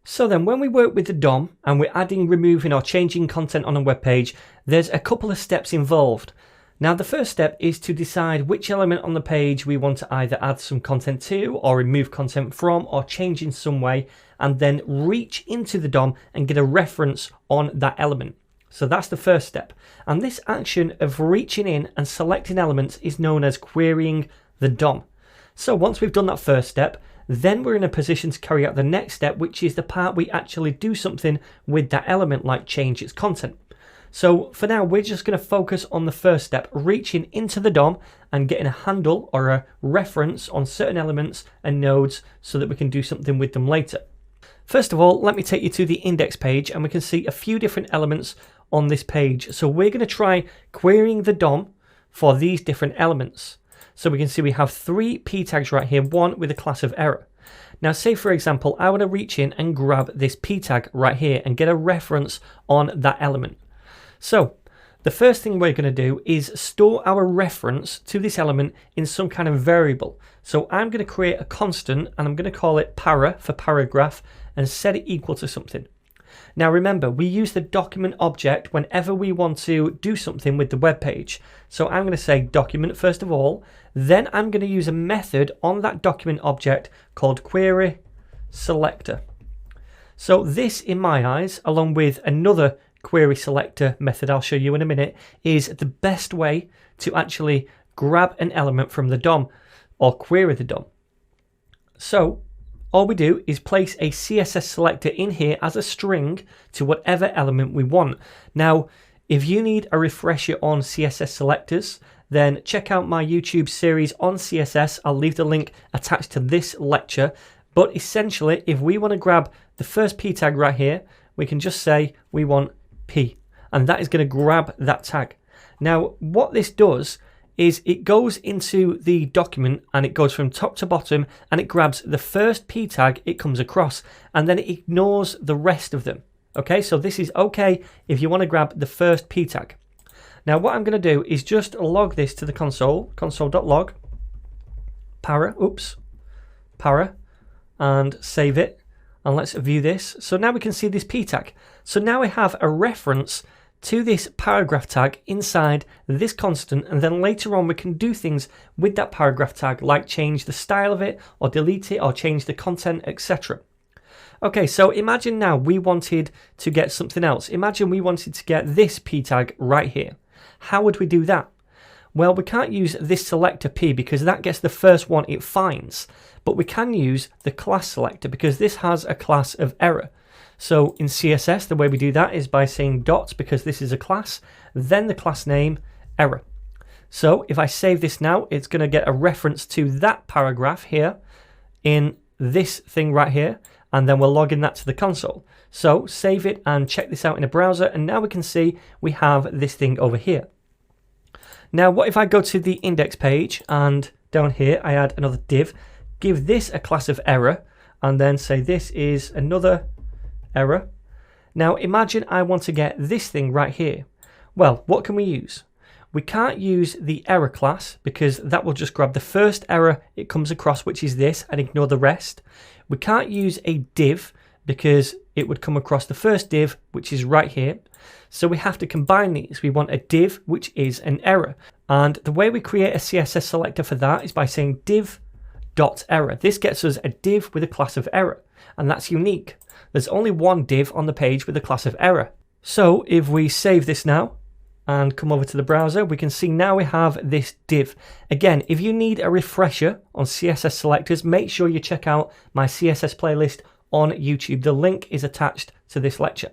So then when we work with the DOM and we're adding, removing or changing content on a web page, there's a couple of steps involved. Now the first step is to decide which element on the page we want to either add some content to or remove content from or change in some way, and then reach into the DOM and get a reference on that element. So that's the first step. And this action of reaching in and selecting elements is known as querying the DOM. So once we've done that first step, then we're in a position to carry out the next step, which is the part we actually do something with that element, like change its content. So for now, we're just going to focus on the first step, reaching into the DOM and getting a handle or a reference on certain elements and nodes so that we can do something with them later. First of all, let me take you to the index page and we can see a few different elements on this page. So we're going to try querying the DOM for these different elements. So we can see we have 3 p tags right here, one with a class of error. Now say for example, I want to reach in and grab this p tag right here and get a reference on that element. So the first thing we're going to do is store our reference to this element in some kind of variable. So I'm going to create a constant and I'm going to call it para for paragraph and set it equal to something. Now remember, we use the document object whenever we want to do something with the web page. So I'm going to say document first of all, then I'm going to use a method on that document object called Query Selector. So this, in my eyes, along with another Query Selector method I'll show you in a minute, is the best way to actually grab an element from the DOM or query the DOM. So all we do is place a CSS selector in here as a string to whatever element we want. Now, if you need a refresher on CSS selectors, then check out my YouTube series on CSS. I'll leave the link attached to this lecture. But essentially, if we want to grab the first p tag right here, we can just say we want p, and that is going to grab that tag. Now, what this does is it goes into the document and it goes from top to bottom and it grabs the first p tag it comes across and then it ignores the rest of them. Okay, so this is okay if you want to grab the first p tag. Now what I'm going to do is just log this to the console.log para, and save it, and let's view this. So now we can see this p tag. So now we have a reference to this paragraph tag inside this constant, and then later on we can do things with that paragraph tag, like change the style of it or delete it or change the content, etc. Okay, so imagine now we wanted to get something else. Imagine we wanted to get this p tag right here. How would we do that? Well, we can't use this selector p because that gets the first one it finds, but we can use the class selector because this has a class of error. So in CSS, the way we do that is by saying dot, because this is a class, then the class name error. So if I save this now, it's going to get a reference to that paragraph here in this thing right here, and then we'll log in that to the console. So save it and check this out in a browser, and now we can see we have this thing over here. Now what if I go to the index page and down here I add another div, give this a class of error, and then say this is another error. Now imagine I want to get this thing right here. Well, what can we use? We can't use the error class because that will just grab the first error it comes across, which is this, and ignore the rest. We can't use a div because it would come across the first div, which is right here. So we have to combine these. We want a div, which is an error. And the way we create a CSS selector for that is by saying div.error. This gets us a div with a class of error, and that's unique. There's only one div on the page with a class of error. So if we save this now and come over to the browser, we can see now we have this div. Again, if you need a refresher on CSS selectors, make sure you check out my CSS playlist on YouTube. The link is attached to this lecture.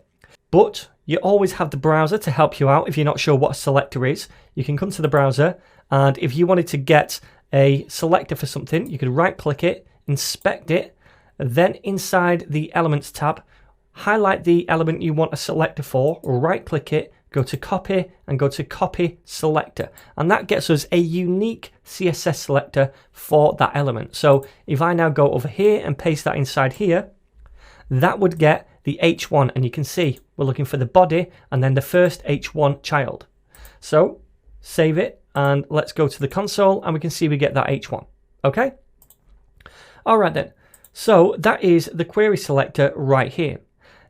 But you always have the browser to help you out if you're not sure what a selector is. You can come to the browser, and if you wanted to get a selector for something, you could right click it, inspect it, then inside the Elements tab, highlight the element you want a selector for, right click it, go to copy and go to copy selector. And that gets us a unique CSS selector for that element. So if I now go over here and paste that inside here, that would get the H1, and you can see we're looking for the body and then the first H1 child. So save it and let's go to the console and we can see we get that H1. Okay? All right then. So that is the query selector right here.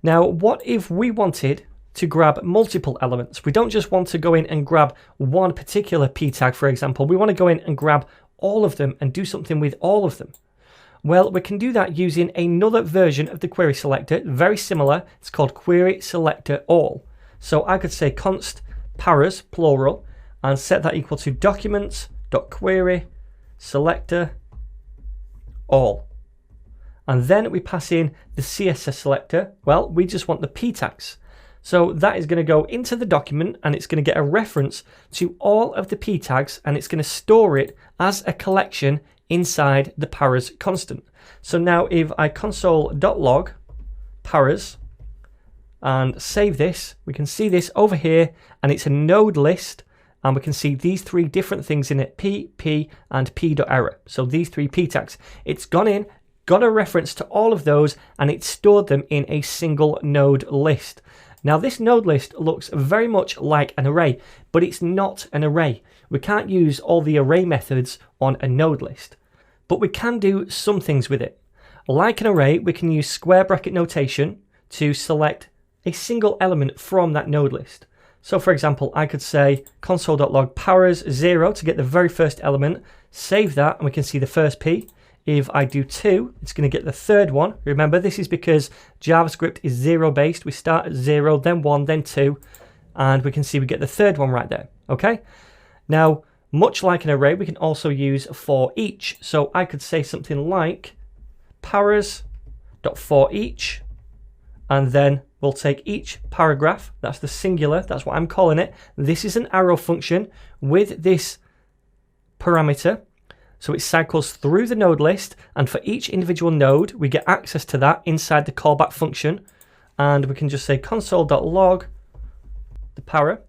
Now, what if we wanted to grab multiple elements? We don't just want to go in and grab one particular p tag, for example. We want to go in and grab all of them and do something with all of them. Well, we can do that using another version of the query selector, very similar. It's called Query Selector All. So I could say const paras, plural, and set that equal to documents.query selector all. And then we pass in the CSS selector. Well, we just want the p tags. So that is going to go into the document and it's going to get a reference to all of the p tags and it's going to store it as a collection inside the paras constant. So now if I console.log paras and save this, we can see this over here and it's a node list and we can see these three different things in it, p, and p.error. So these three p tags. It's gone in, got a reference to all of those and it stored them in a single node list. Now this node list looks very much like an array, but it's not an array. We can't use all the array methods on a node list, but we can do some things with it. Like an array, we can use square bracket notation to select a single element from that node list. So for example, I could say console.log paras 0 to get the very first element, save that, and we can see the first p. If I do 2, it's going to get the third one. Remember, this is because JavaScript is 0 based. We start at 0, then 1, then 2, and we can see we get the third one right there. Okay. Now, much like an array, we can also use for each. So I could say something like paras.forEach, and then we'll take each paragraph. That's the singular. That's what I'm calling it. This is an arrow function with this parameter. So it cycles through the node list, and for each individual node, we get access to that inside the callback function. And we can just say console.log the para,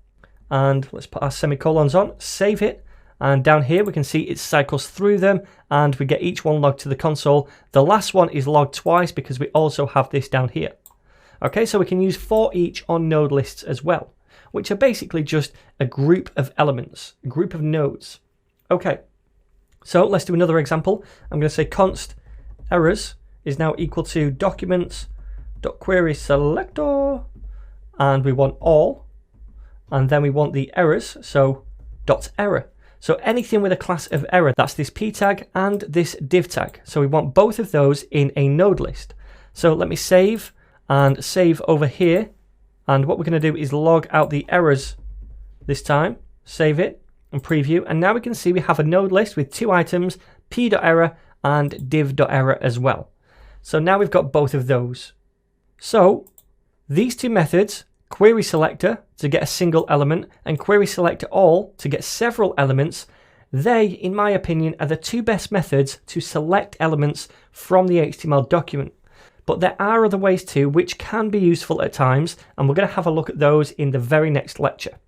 and let's put our semicolons on, save it. And down here, we can see it cycles through them, and we get each one logged to the console. The last one is logged twice because we also have this down here. Okay, so we can use for each on node lists as well, which are basically just a group of elements, a group of nodes. Okay. So let's do another example. I'm going to say const errors is now equal to documents.query selector, and we want all, and then we want the errors, so .error. So anything with a class of error, that's this p tag and this div tag. So we want both of those in a node list. So let me save and save over here, and what we're going to do is log out the errors this time, save it, and preview, and now we can see we have a node list with 2 items, p.error and div.error as well. So now we've got both of those. So these two methods, query selector to get a single element and query selector all to get several elements, they, in my opinion, are the two best methods to select elements from the HTML document. But there are other ways too which can be useful at times, and we're going to have a look at those in the very next lecture.